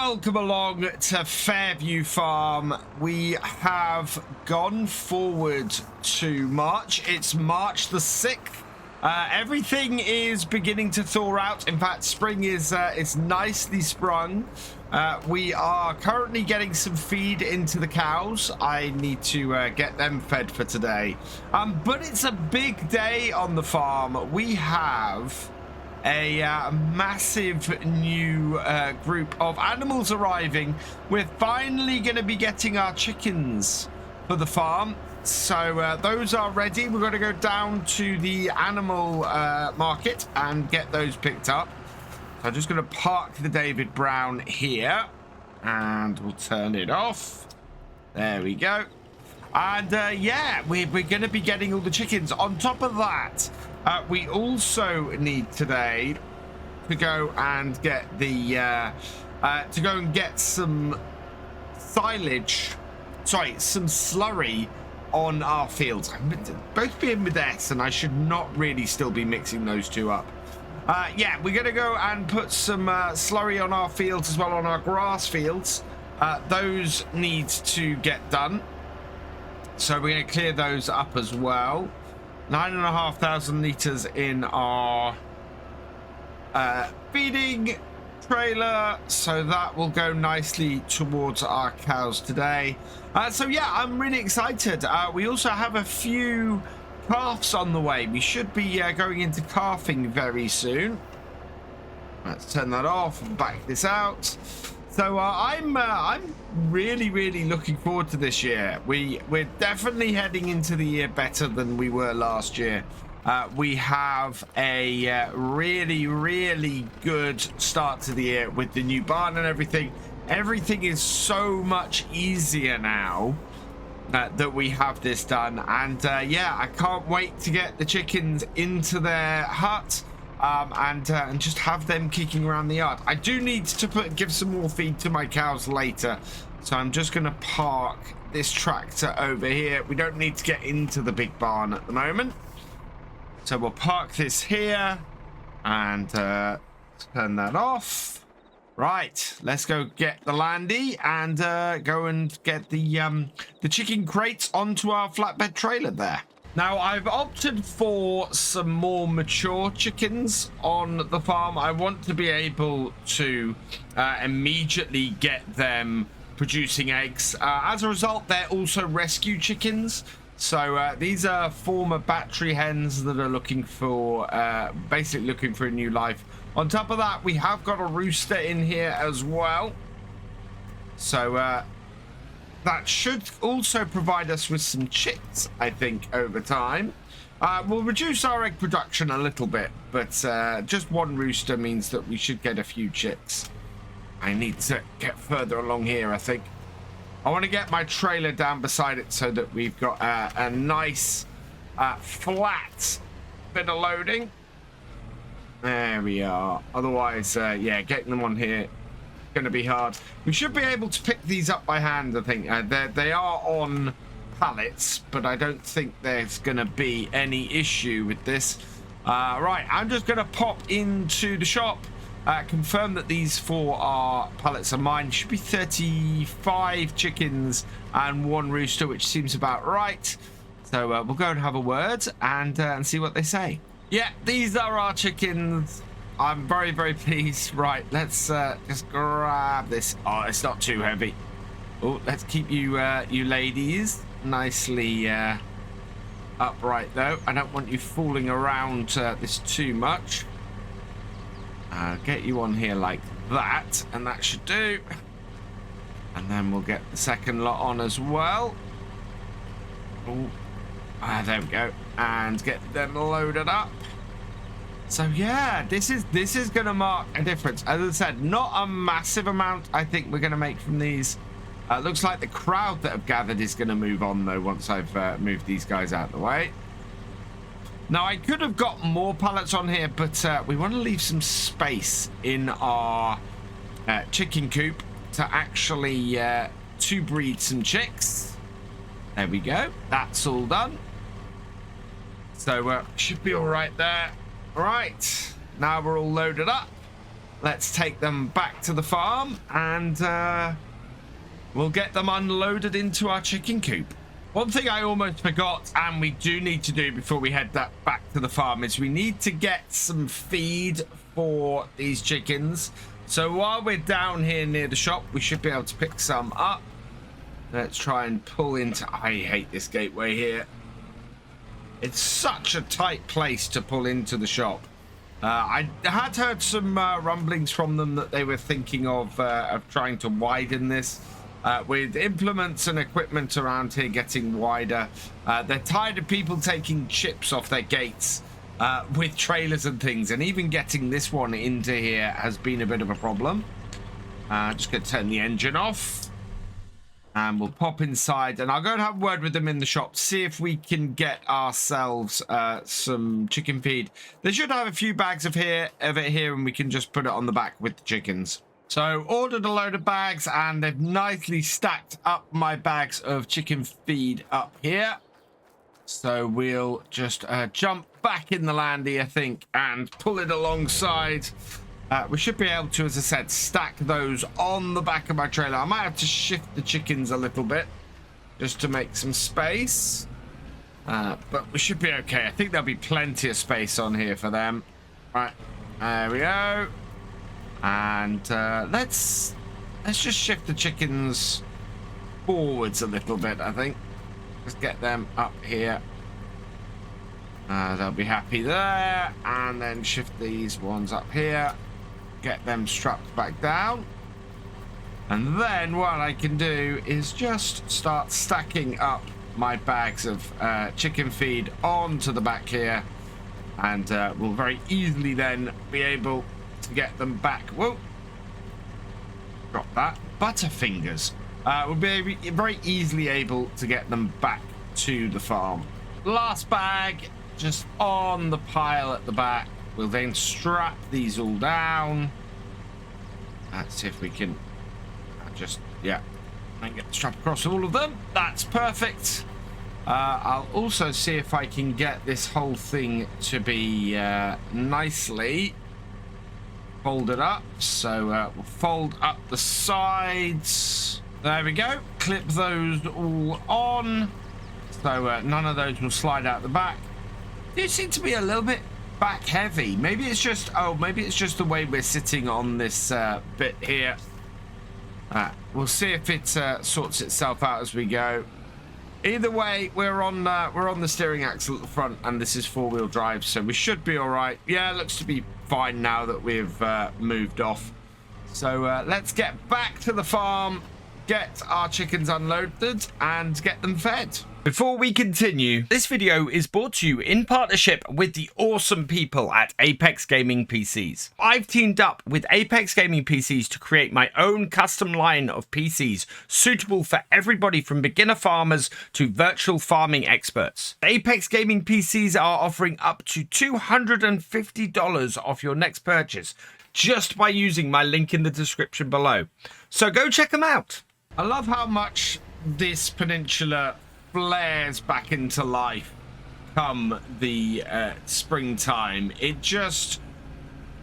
welcome along to Fairview Farm. We have gone forward to March. It's March the 6th. Everything is beginning to thaw out. In fact, spring is nicely sprung. We are currently getting some feed into the cows. I need to get them fed for today. But it's a big day on the farm. We have a massive new group of animals arriving. We're finally going to be getting our chickens for the farm. So those are ready. We're going to go down to the animal market and get those picked up. So I'm just going to park the David Brown here and we'll turn it off. There we go. And yeah, we're going to be getting all the chickens. On top of that, we also need today to go and get the some silage, some slurry on our fields. I'm both being with S, and I should not really still be mixing those two up. Yeah, we're going to go and put some slurry on our fields as well, on our grass fields. Those need to get done. So we're going to clear those up as well. 9,500 litres in our feeding trailer. So that will go nicely towards our cows today. So yeah, I'm really excited. We also have a few calves on the way. We should be going into calving very soon. Let's turn that off and back this out. So I'm really looking forward to this year. We're definitely heading into the year better than we were last year. We have a really good start to the year with the new barn and everything. Everything is so much easier now that we have this done. And yeah, I can't wait to get the chickens into their hut. And just have them kicking around the yard. I do need to give some more feed to my cows later, so I'm just going to park this tractor over here. We don't need to get into the big barn at the moment, so we'll park this here and turn that off. Right, let's go get the landy and go and get the chicken crates onto our flatbed trailer there. Now, I've opted for some more mature chickens on the farm. I want to be able to immediately get them producing eggs. As a result, they're also rescue chickens. So these are former battery hens that are looking for, basically looking for a new life. On top of that, we have got a rooster in here as well. So that should also provide us with some chicks, I think, over time. We'll reduce our egg production a little bit, but just one rooster means that we should get a few chicks. I need to get further along here, I think. I want to get my trailer down beside it so that we've got a nice flat bit of loading. There we are. Otherwise, yeah, getting them on here going to be hard. We should be able to pick these up by hand, I think. They are on pallets, but I don't think there's going to be any issue with this. Right, I'm just going to pop into the shop, confirm that these 4 pallets are mine. Should be 35 chickens and 1 rooster, which seems about right. So we'll go and have a word and see what they say. Yeah, these are our chickens. I'm very pleased. Right, let's just grab this. Oh, it's not too heavy. Oh, let's keep you you ladies nicely upright, though. I don't want you fooling around this too much. Get you on here like that, and that should do. And then we'll get the second lot on as well. Oh, there we go. And get them loaded up. So yeah, this is going to mark a difference. As I said, not a massive amount I think we're going to make from these. Looks like the crowd that have gathered is going to move on, though, once I've moved these guys out of the way. Now, I could have got more pallets on here, but we want to leave some space in our chicken coop to actually to breed some chicks. There we go. That's all done. So should be all right there. Right, now we're all loaded up. let's take them back to the farm and we'll get them unloaded into our chicken coop. One thing I almost forgot, and we do need to do before we head back to the farm, is we need to get some feed for these chickens. So while we're down here near the shop, we should be able to pick some up. Let's try and pull into... I hate this gateway here. It's such a tight place to pull into the shop. I had heard some rumblings from them that they were thinking of trying to widen this. With implements and equipment around here getting wider. They're tired of people taking chips off their gates with trailers and things. And even getting this one into here has been a bit of a problem. Just going to turn the engine off. And we'll pop inside. And I'll go and have a word with them in the shop. See if we can get ourselves some chicken feed. They should have a few bags of it here. And we can just put it on the back with the chickens. So ordered a load of bags and they've nicely stacked up my bags of chicken feed up here. So we'll just jump back in the landy, I think, and pull it alongside. We should be able to, as I said, stack those on the back of my trailer. I might have to shift the chickens a little bit just to make some space. But we should be okay. I think there'll be plenty of space on here for them. Right, there we go. And let's just shift the chickens forwards a little bit, I think. Just get them up here. They'll be happy there. And then shift these ones up here. Get them strapped back down. And then what I can do is just start stacking up my bags of chicken feed onto the back here. And we'll very easily then be able to get them back. Whoa, drop that. Butterfingers. We'll be very easily able to get them back to the farm. Last bag just on the pile at the back. We'll then strap these all down. Let's see if we can just, yeah, and get the strap across all of them. That's perfect. I'll also see if I can get this whole thing to be nicely folded up. So we'll fold up the sides. There we go. Clip those all on. So none of those will slide out the back. They seem to be a little bit back heavy. Maybe it's just, maybe it's just the way we're sitting on this bit here. We'll see if it sorts itself out as we go. Either way, we're on the steering axle at the front, and this is four-wheel drive, so we should be all right. Yeah, it looks to be fine now that we've moved off. So let's get back to the farm, get our chickens unloaded, and get them fed. Before we continue, this video is brought to you in partnership with the awesome people at Apex Gaming PCs. I've teamed up with Apex Gaming PCs to create my own custom line of PCs suitable for everybody from beginner farmers to virtual farming experts. Apex Gaming PCs are offering up to $250 off your next purchase just by using my link in the description below. So go check them out. I love how much this peninsula flares back into life come the springtime.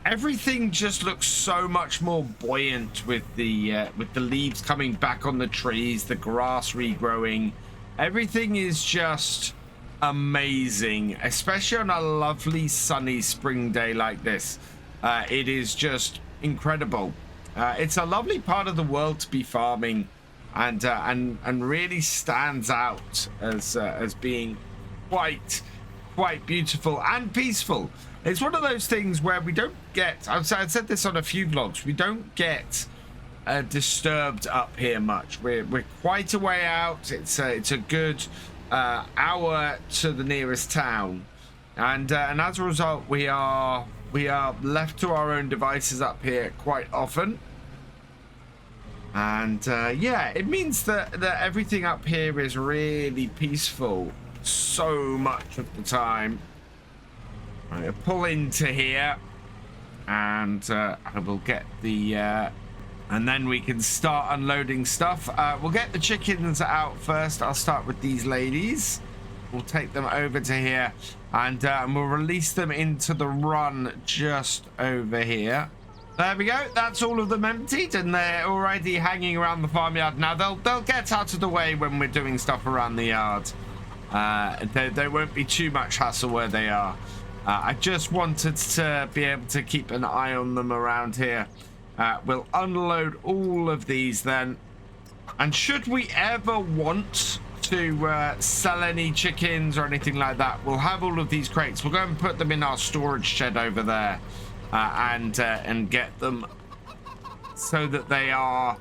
Everything just looks so much more buoyant with the leaves coming back on the trees, the grass regrowing. Everything is just amazing, especially on a lovely sunny spring day like this. It is just incredible. It's a lovely part of the world to be farming. And really stands out as being quite beautiful and peaceful. It's one of those things where we don't get, I've said this on a few vlogs, we don't get disturbed up here much. We're quite a way out. It's a good hour to the nearest town, and as a result we are left to our own devices up here quite often. And yeah, it means that everything up here is really peaceful so much of the time. I'm going to pull into here, and I will get the and then we can start unloading stuff. We'll get the chickens out first. I'll start with these ladies. We'll take them over to here, and we'll release them into the run just over here. There we go. That's all of them emptied, and they're already hanging around the farmyard. Now they'll get out of the way when we're doing stuff around the yard. There won't be too much hassle where they are. I just wanted to be able to keep an eye on them around here. We'll unload all of these then. And should we ever want to sell any chickens or anything like that, we'll have all of these crates. We'll go and put them in our storage shed over there. And get them so that they are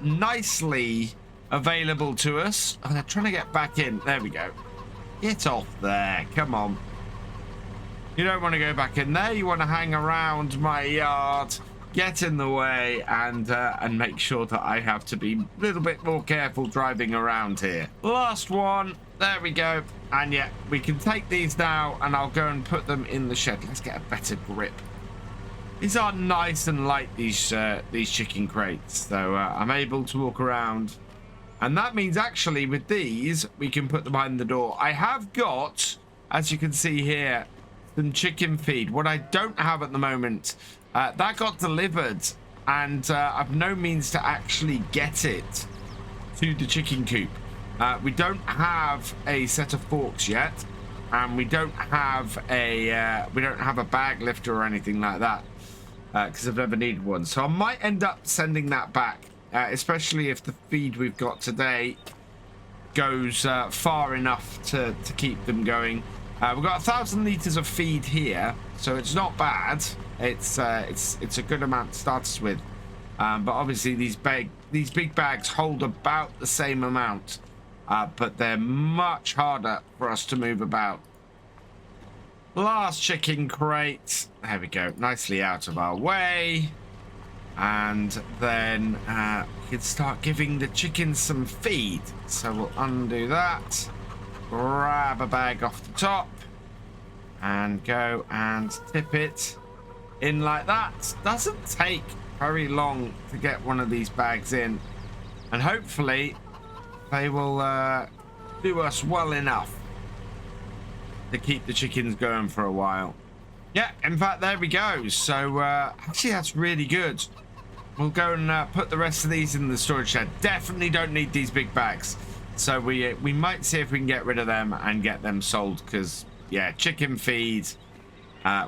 nicely available to us. Oh, they're trying to get back in. There we go. Get off there. Come on. You don't want to go back in there. You want to hang around my yard, get in the way, and make sure that I have to be a little bit more careful driving around here. Last one. There we go. And yeah, we can take these now, and I'll go and put them in the shed. Let's get a better grip. These are nice and light, these chicken crates, so I'm able to walk around. And that means actually with these, we can put them behind the door. I have got, as you can see here, some chicken feed. What I don't have at the moment, that got delivered, and I've no means to actually get it to the chicken coop. We don't have a set of forks yet, and we don't have a bag lifter or anything like that, because I've never needed one. So I might end up sending that back, especially if the feed we've got today goes far enough to keep them going. We've got 1,000 liters of feed here, so it's not bad. It's a good amount to start us with, but obviously these big bags hold about the same amount. But they're much harder for us to move about. Last chicken crate. There we go. Nicely out of our way. And then we can start giving the chickens some feed. So we'll undo that. Grab a bag off the top. And go and tip it in like that. Doesn't take very long to get one of these bags in. And hopefully they will do us well enough to keep the chickens going for a while. Yeah, in fact, there we go. So actually, that's really good. We'll go and put the rest of these in the storage shed. Definitely don't need these big bags. So we might see if we can get rid of them and get them sold. Because, yeah, chicken feed,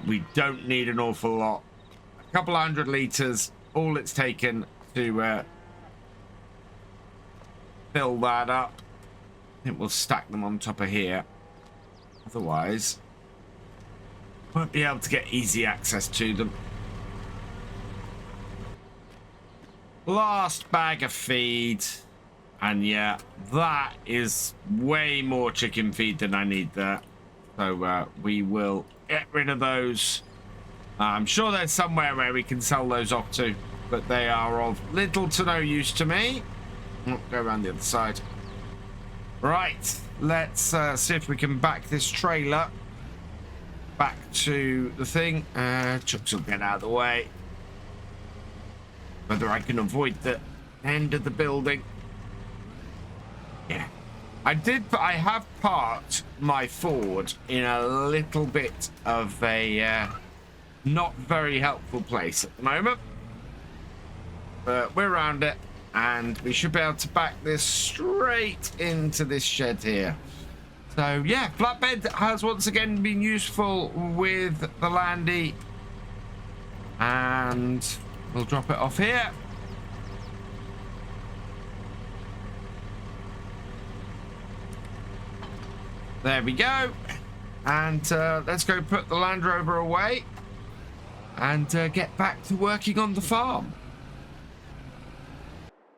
we don't need an awful lot. A couple 100 liters, all it's taken to fill that up. I think we'll stack them on top of here. Otherwise, won't be able to get easy access to them. Last bag of feed. And yeah, that is way more chicken feed than I need there. So we will get rid of those. I'm sure there's somewhere where we can sell those off to, but they are of little to no use to me. Go around the other side. Right, let's see if we can back this trailer back to the thing. Chucks will get out of the way. Whether I can avoid the end of the building. Yeah, I have parked my Ford in a little bit of a not very helpful place at the moment, but we're around it, and we should be able to back this straight into this shed here. So yeah, flatbed has once again been useful with the Landy, and we'll drop it off here. There we go. And let's go put the Land Rover away and get back to working on the farm.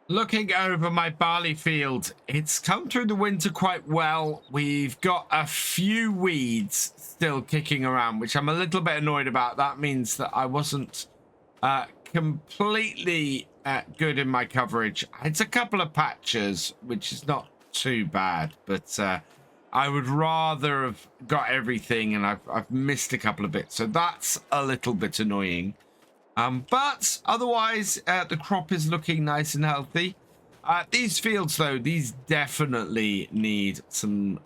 Looking over my barley field, it's come through the winter quite well. We've got a few weeds still kicking around, which I'm a little bit annoyed about. That means that I wasn't completely good in my coverage. It's a couple of patches, which is not too bad, but I would rather have got everything, and I've missed a couple of bits, so that's a little bit annoying. But otherwise, the crop is looking nice and healthy. These fields, though, these definitely need some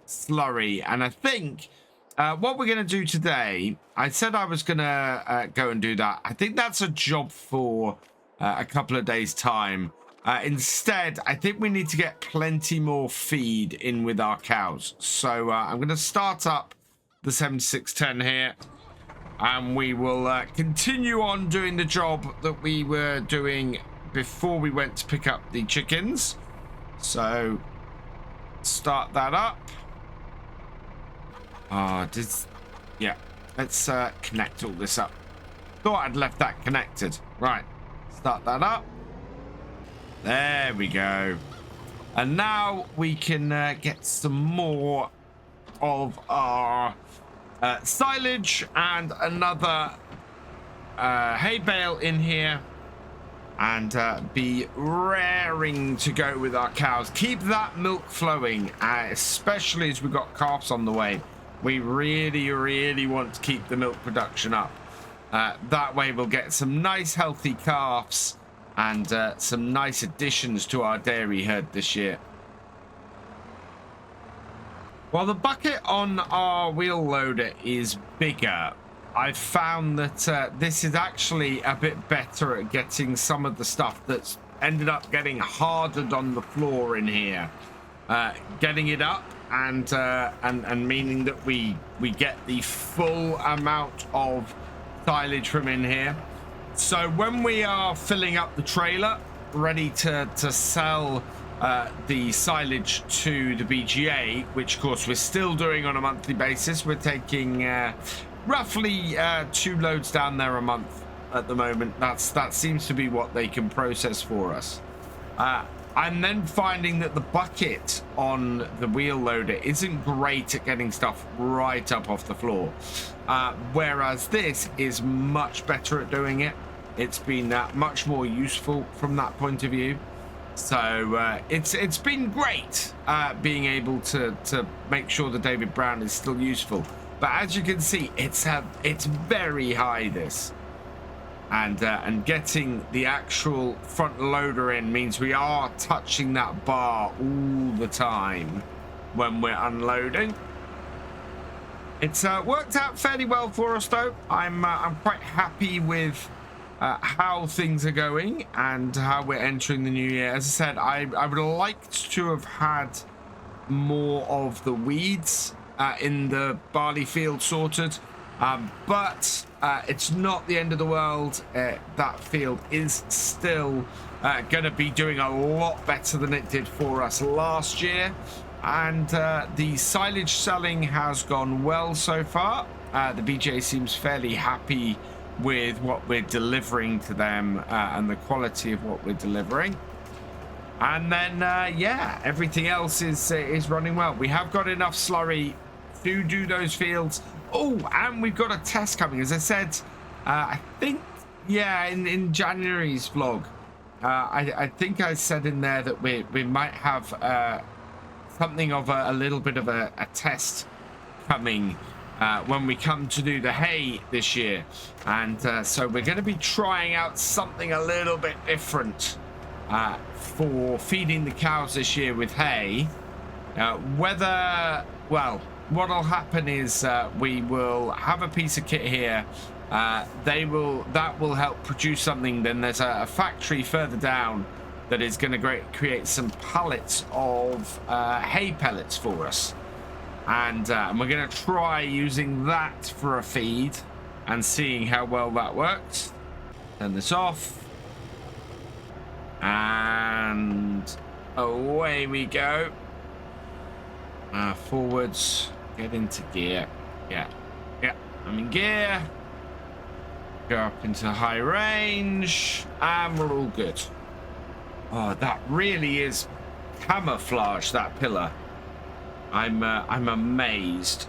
slurry, and I think what we're going to do today, I said I was going to go and do that. I think that's a job for a couple of days' time. Instead, I think we need to get plenty more feed in with our cows. So I'm going to start up the 7610 here. And we will continue on doing the job that we were doing before we went to pick up the chickens. So start that up. Yeah, let's connect all this up. Thought I'd left that connected. Right, start that up. There we go. And now we can get some more of our silage and another hay bale in here, and be raring to go with our cows. Keep that milk flowing, especially as we've got calves on the way. We really want to keep the milk production up. That way we'll get some nice healthy calves and some nice additions to our dairy herd this year. While the bucket on our wheel loader is bigger, I've found that this is actually a bit better at getting some of the stuff that's ended up getting hardened on the floor in here, getting it up, and meaning that we get the full amount of silage from in here. So when we are filling up the trailer, ready to sell the silage to the BGA, which of course we're still doing on a monthly basis. We're taking roughly 2 loads down there a month at the moment. That seems to be what they can process for us. I'm then finding that the bucket on the wheel loader isn't great at getting stuff right up off the floor, whereas this is much better at doing it. It's been much more useful from that point of view. So it's been great being able to make sure the David Brown is still useful. But as you can see, it's very high, this, and getting the actual front loader in means we are touching that bar all the time when we're unloading. It's worked out fairly well for us, though. I'm quite happy with how things are going and how we're entering the new year. As I said, I would have liked to have had more of the weeds in the barley field sorted, but it's not the end of the world. That field is still going to be doing a lot better than it did for us last year, and the silage selling has gone well so far. The BJ seems fairly happy with what we're delivering to them and the quality of what we're delivering. And then yeah, everything else is running well. We have got enough slurry to do those fields. Oh, and we've got a test coming, as I said. I think, yeah, in January's vlog, I think I said in there that we might have something of a little bit of a test coming when we come to do the hay this year. And so we're going to be trying out something a little bit different for feeding the cows this year with hay. Well, what'll happen is we will have a piece of kit here. That will help produce something. Then there's a factory further down that is going to create some pallets of hay pellets for us. And we're going to try using that for a feed and seeing how well that works. Turn this off. And away we go. Forwards. Get into gear. Yeah. I'm in gear. Go up into high range. And we're all good. Oh, that really is camouflage, that pillar. I'm amazed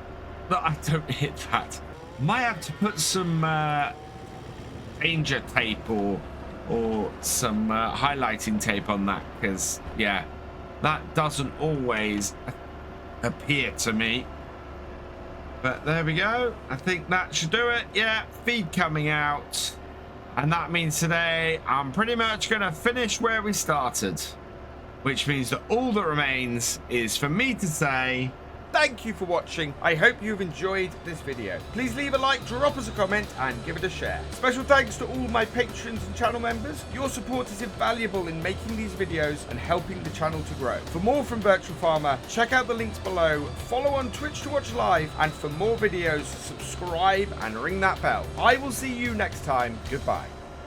that I don't hit that. Might have to put some danger tape or some highlighting tape on that, because yeah, that doesn't always appear to me. But there we go. I think that should do it. Yeah, feed coming out, and that means today I'm pretty much gonna finish where we started, which means that all that remains is for me to say thank you for watching. I hope you've enjoyed this video. Please leave a like, drop us a comment, and give it a share. Special thanks to all my patrons and channel members. Your support is invaluable in making these videos and helping the channel to grow. For more from Virtual Farmer, check out the links below, follow on Twitch to watch live, and for more videos, subscribe and ring that bell. I will see you next time. Goodbye.